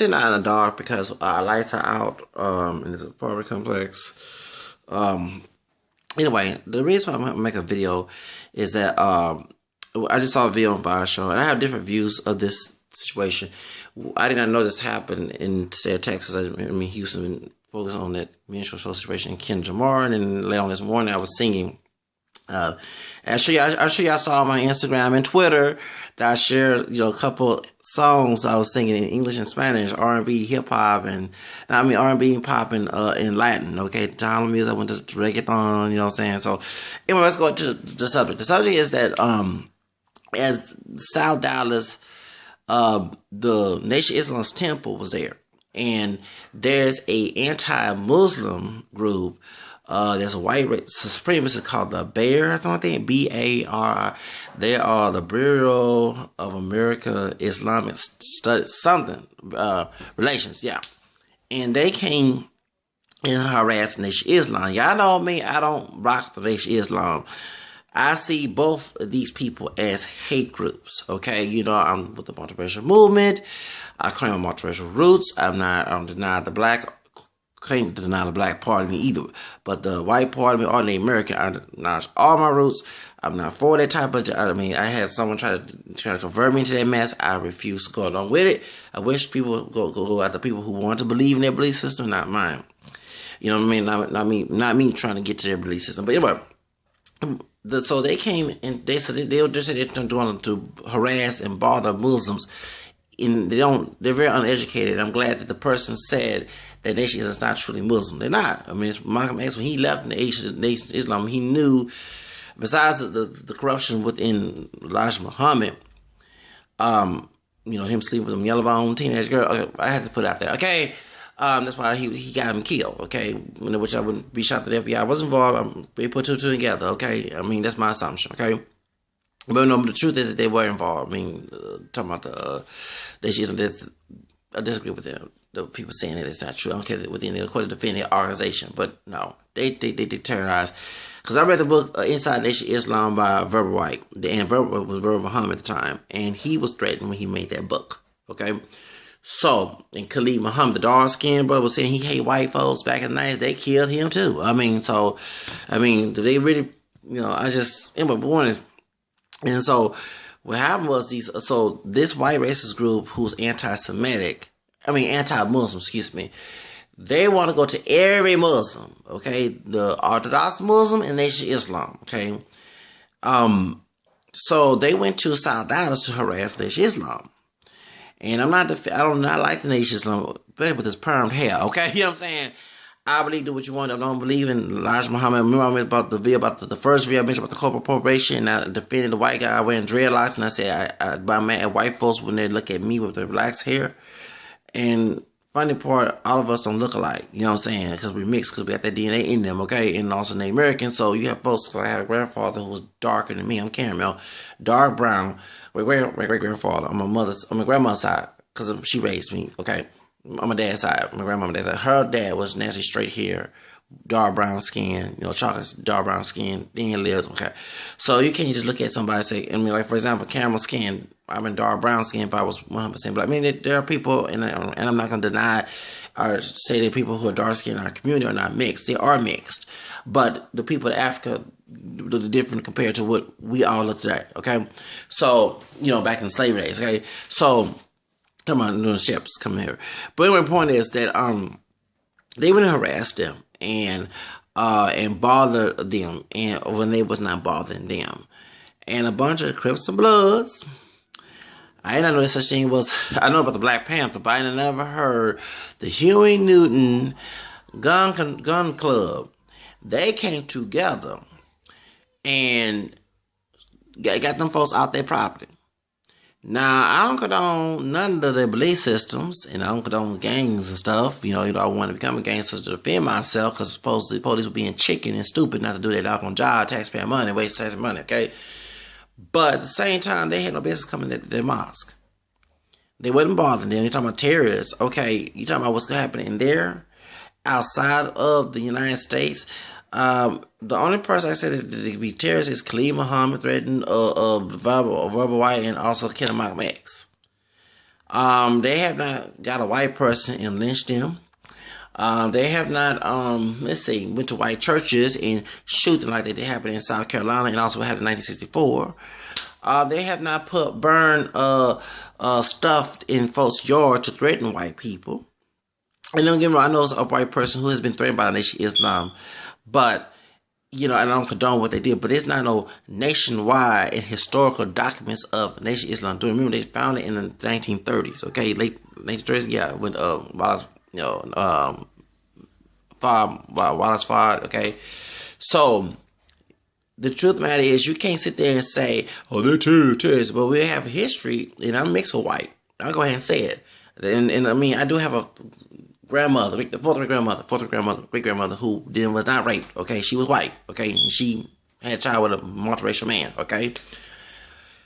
sitting out in the dark because lights are out in this apartment complex. Anyway, the reason why I'm gonna make a video is that I just saw a video on B.A.I.R show, and I have different views of this situation. I did not know this happened in state of Texas. I mean, Houston focused on that mutual social situation in Kendra Lamar, and then later on this morning I was singing. I'm sure y'all saw on my Instagram and Twitter that I shared, a couple songs I was singing in English and Spanish, R&B, hip hop, and R&B and pop and in Latin. Okay, Tyler music. I went to reggaeton. You know what I'm saying? So anyway, let's go to the subject. The subject is that as South Dallas, the Nation of Islam's temple was there, and there's a anti-Muslim group. There's a white supremacist called the B.A.I.R, I think, B.A.I.R. They are the Bureau of American Islamic Studies, relations, yeah. And they came and harassed Nation of Islam. Y'all know me, I don't rock the Nation of Islam. I see both of these people as hate groups, okay? I'm with the multiracial movement. I claim my multiracial roots. I don't deny the black claim to deny the black part of me either, but the white part of me or the American, I acknowledge all my roots. I'm not for that type of. I had someone try to convert me into that mess. I refuse to go along with it. I wish people go after people who want to believe in their belief system, not mine. You know what I mean? Not me trying to get to their belief system. But anyway, so they came and they said they're doing to harass and bother Muslims. And they're very uneducated. I'm glad that the person said that Nation is not truly Muslim. They're not. I mean, Malcolm X, when he left the Nation of Islam, he knew, besides the corruption within Elijah Muhammad, him sleeping with a yellow-bone teenage girl. Okay, I had to put it out there. Okay, that's why he got him killed. Okay, which I wouldn't be shocked that the FBI was involved. They put two together. Okay, I mean that's my assumption. Okay. But no, the truth is that they were involved. I mean, talking about I disagree with them. The people saying that it's not true. I don't care within the court to defend their organization, but no, they terrorized. Because I read the book Inside Nation Islam by Verbal White, and Verbal was Verbal Muhammad at the time, and he was threatened when he made that book. Okay, so and Khalid Muhammad, the dark skinned brother, was saying he hate white folks back in the 90s. They killed him too. Do they really? But one is. And so what happened was this white racist group who's anti-Muslim, they want to go to every Muslim, okay? The Orthodox Muslim and Nation of Islam, okay? So they went to South Dallas to harass Nation of Islam. And I do not like the Nation of Islam, with this permed hair, okay? You know what I'm saying? I believe do what you want. I don't believe in Elijah Muhammad. Remember I about the video about the first video I mentioned about the corporate appropriation, and I defended the white guy wearing dreadlocks, and I said I'm mad at white folks when they look at me with the relaxed hair. And funny part, all of us don't look alike. You know what I'm saying? Because we mixed, because we got that DNA in them, okay? And also Native American. So you have folks. I had a grandfather who was darker than me. I'm caramel, dark brown. My great grandfather on my grandmother's side, because she raised me, okay. On my dad's side, my grandmother's side, her dad was nasty straight hair, dark brown skin, chocolate dark brown skin, thin lips, okay. So you can't just look at somebody and say, like for example, caramel skin, I'm in dark brown skin if I was 100% black. There are people, and I'm not going to deny or say that people who are dark skinned in our community are not mixed. They are mixed. But the people in Africa look different compared to what we all look today, okay. So, back in slavery days, okay. So, come on, the ships come here. But anyway, the point is that they went and harassed them and bothered them, and when they was not bothering them, and a bunch of Crips and Bloods. I didn't know there's such thing was. I know about the Black Panther, but I never heard the Huey Newton Gun Club. They came together and got them folks out their property. Now, I don't condone none of their belief systems, and I don't condone gangs and stuff. I want to become a gangster to defend myself, because supposedly the police were being chicken and stupid not to do their doggone job, taxpayer money, waste taxpayer money, okay? But at the same time, they had no business coming to their mosque. They wasn't bothering them. You're talking about terrorists. Okay, you're talking about what's happening in there, outside of the United States. The only person I said that they could be terrorists is Khalid Muhammad, threatened Verbal White, and also killing Malcolm X. They have not got a white person and lynched them. They have not, let's see, went to white churches and shoot them like they did happen in South Carolina and also happened in 1964. They have not burned stuff in folks' yard to threaten white people. And don't get me wrong, I know it's a white person who has been threatened by the Nation of Islam, but, and I don't condone what they did, but it's not no nationwide and historical documents of the Nation of Islam. Do remember they found it in the 1930s, okay, late 1930s, yeah, with Wallace, Wallace Fard, okay. So the truth of the matter is, you can't sit there and say, "Oh, they're terrorists," but we have a history, and I'm mixed with white. I'll go ahead and say it, and I mean, I do have a grandmother, the fourth great grandmother who then was not raped. Okay, she was white. Okay, and she had a child with a multiracial man. Okay,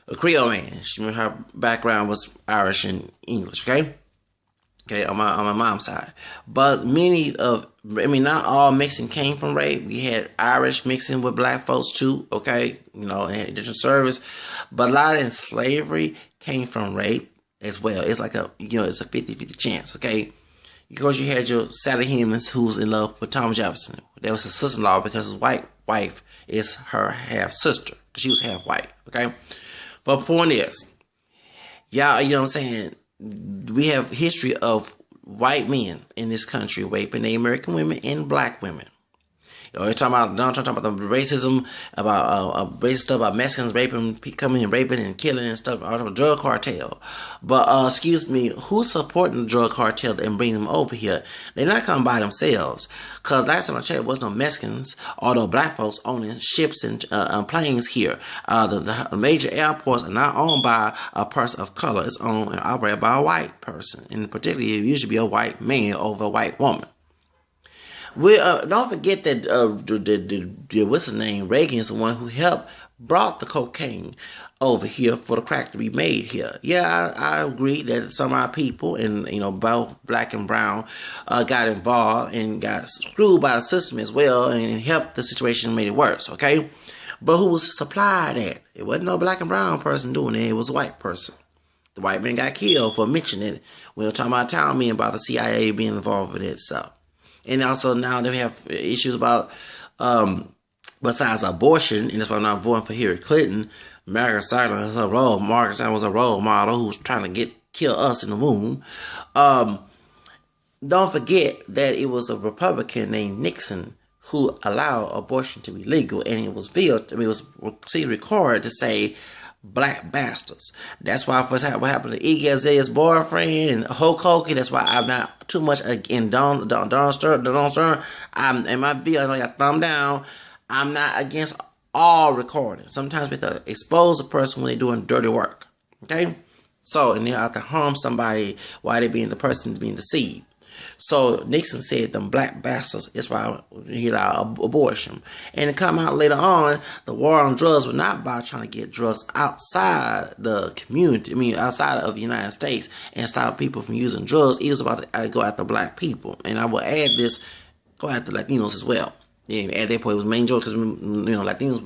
a Creole man. Her background was Irish and English. Okay, on my mom's side, but not all mixing came from rape. We had Irish mixing with black folks too. Okay, and different service, but a lot of slavery came from rape as well. It's like it's a 50-50 chance. Okay. Because you had your Sally Hemings who's in love with Thomas Jefferson. That was his sister-in-law because his white wife is her half-sister. She was half white, okay? But point is, y'all, you know what I'm saying? We have history of white men in this country raping the American women and black women. You're talking about Donald Trump, talking about the racism, about racist stuff about Mexicans coming and raping and killing and stuff, all the drug cartel. But excuse me, who's supporting the drug cartel and bringing them over here? They're not coming by themselves. Cause last time I checked, there was no Mexicans, although black folks owning ships and planes here. The major airports are not owned by a person of color. It's owned and operated by a white person, and particularly it usually be a white man over a white woman. We don't forget that what's his name, Reagan is the one who brought the cocaine over here for the crack to be made here. Yeah, I agree that some of our people, and both black and brown, got involved and got screwed by the system as well, and helped the situation and made it worse. Okay, but who was supplied that? It wasn't no black and brown person doing it. It was a white person. The white man got killed for mentioning it. We were talking about town men about the CIA being involved with it. So. And also now they have issues about, besides abortion, and that's why I'm not voting for Hillary Clinton. Margaret Sanger was a role model who's trying to kill us in the womb. Don't forget that it was a Republican named Nixon who allowed abortion to be legal, and it was recorded to say black bastards. That's why what happened to Iggy Azalea's boyfriend and Hulk Hogan. That's why I'm not too much in Donald Stern. I'm in my video. I know I got thumb down. I'm not against all recording. Sometimes we have to expose a person when they're doing dirty work. Okay, and they have to harm somebody while they being the person being deceived. So Nixon said them black bastards, that's why he allowed abortion. And to come out later on, the war on drugs was not about trying to get drugs outside the community, outside of the United States and stop people from using drugs. It was about to go after black people. And I will add this, go after Latinos as well. Yeah, at that point it was main joke because Latinos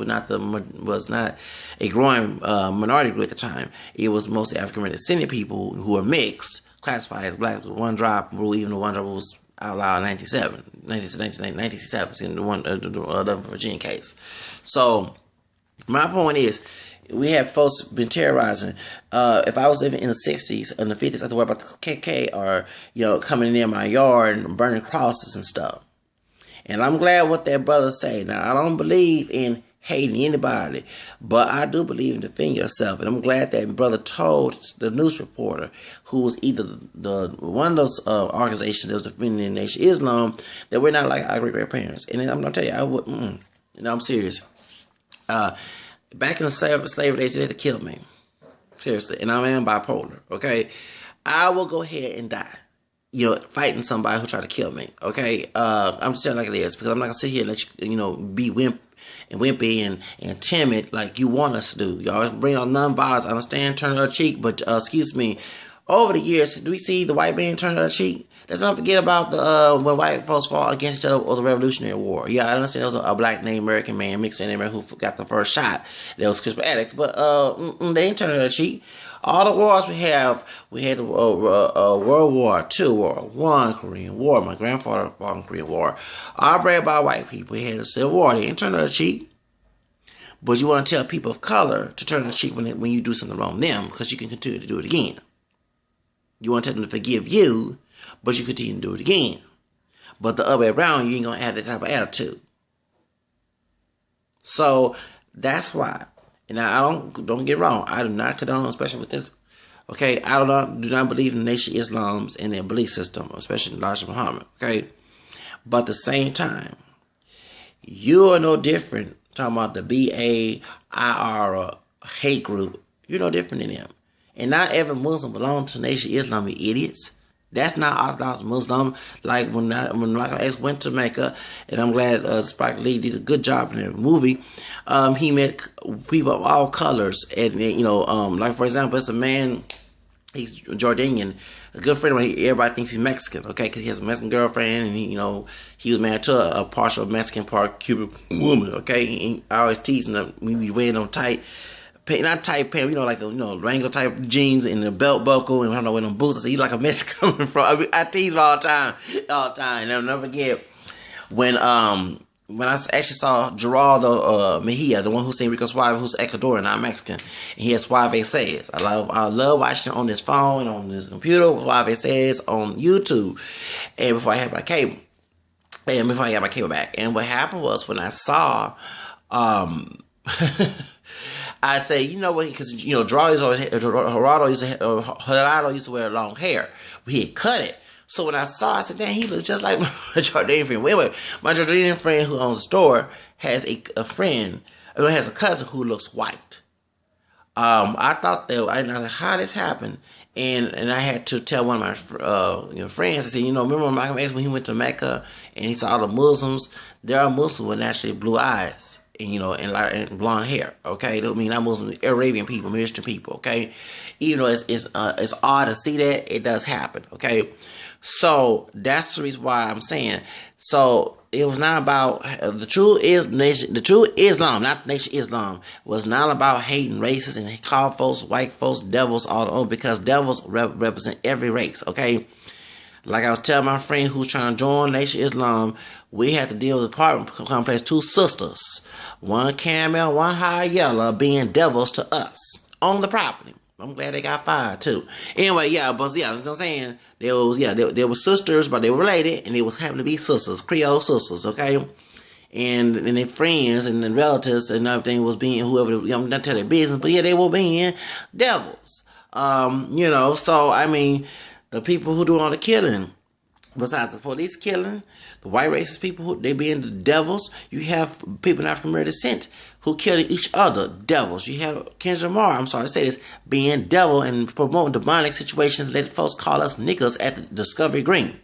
was not a growing minority group at the time. It was mostly African American descendant people who were mixed, classified as black. One drop rule, even the one drop was outlawed in 1997, in the Virginia case. So my point is, we have folks been terrorizing. If I was living in the 60s and the 50s, I had to worry about the KK or coming near my yard and burning crosses and stuff. And I'm glad what that brother say. Now I don't believe in hating anybody, but I do believe in defending yourself. And I'm glad that brother told the news reporter, who was either one of those organizations that was defending the Nation of Islam, that we're not like our great-grandparents. And I'm gonna tell you, I'm serious. Back in the slavery days, they had to kill me, seriously. And I am bipolar. Okay, I will go ahead and die, fighting somebody who tried to kill me. Okay, I'm just saying like it is, because I'm not gonna sit here and let you, be wimpy and timid like you want us to do. You always bring on nonviolence. I understand, turn our cheek, but excuse me, over the years, do we see the white man turn the other cheek? Let's not forget about the when white folks fought against each other or the Revolutionary War. Yeah, I understand there was a black Native American man, mixed Native American, who got the first shot. That was Crips addicts, but they didn't turn the other cheek. All the wars we had the World War II, World War I, Korean War. My grandfather fought in the Korean War. All bred by white people. We had the Civil War. They didn't turn the other cheek. But you want to tell people of color to turn the cheek when you do something wrong to them, because you can continue to do it again. You want to tell them to forgive you, but you continue to do it again. But the other way around, you ain't going to have that type of attitude. So that's why. And I don't get wrong. I do not condone, especially with this. Okay, I do not believe in the Nation of Islam and their belief system, especially Elijah Muhammad. Okay, but at the same time, you are no different. Talking about the B.A.I.R hate group, you're no different than them. And not every Muslim belongs to the Nation of Islam, you idiots. That's not Orthodox Muslim. Like when Michael X went to Mecca, and I'm glad Spike Lee did a good job in the movie. He met people of all colors, and like for example, it's a man. He's Jordanian, a good friend of mine. Everybody thinks he's Mexican, okay, because he has a Mexican girlfriend, and he was married to a partial Mexican, part Cuban woman, okay. And I always teasing him. We be wearing them tight. Not tight pants, like the Wrangler type jeans and the belt buckle, and I don't know where them boots. I say, you like a Mexican coming from. I tease him all the time. And I'll never forget when I actually saw Geraldo Mejia, the one who sang Rico Suave, who's Ecuadorian, not Mexican, and he has Suave Says. I love watching on this phone and on this computer. Suave Says on YouTube, and before I had my cable, back. And what happened was when I saw, I say, you know what? Because Geraldo used to wear long hair, but he had cut it. So when I saw, I said, "Damn, he looks just like my Jordanian friend." Wait, my Jordanian friend who owns a store has a cousin who looks white. I thought that I know how this happened, and I had to tell one of my friends. I said, remember Malcolm X when he went to Mecca and he saw all the Muslims? There are Muslims with naturally blue eyes. And blonde hair, okay? I mean, not Muslim, Arabian people, Middle Eastern people, okay? Even though it's odd to see that, it does happen, okay? So that's the reason why I'm saying. So it was not about the true Islam, not Nation Islam, was not about hating races and call folks, white folks, devils, all over, because devils represent every race, okay? Like I was telling my friend who's trying to join Nation Islam, we had to deal with apartment complex, two sisters, one camel, one high yellow, being devils to us on the property. I'm glad they got fired too. Anyway, that's what I'm saying. They were sisters, but they were related, and they was having to be sisters, Creole sisters, okay? And their friends and their relatives and everything was being whoever, I'm not telling their business, but yeah, they were being devils. So I mean, the people who do all the killing, besides the police killing, the white racist people, they being the devils. You have people in African American descent who kill each other, devils. You have Kendrick Lamar, I'm sorry to say this, being devil and promoting demonic situations, let folks call us niggas at the Discovery Green.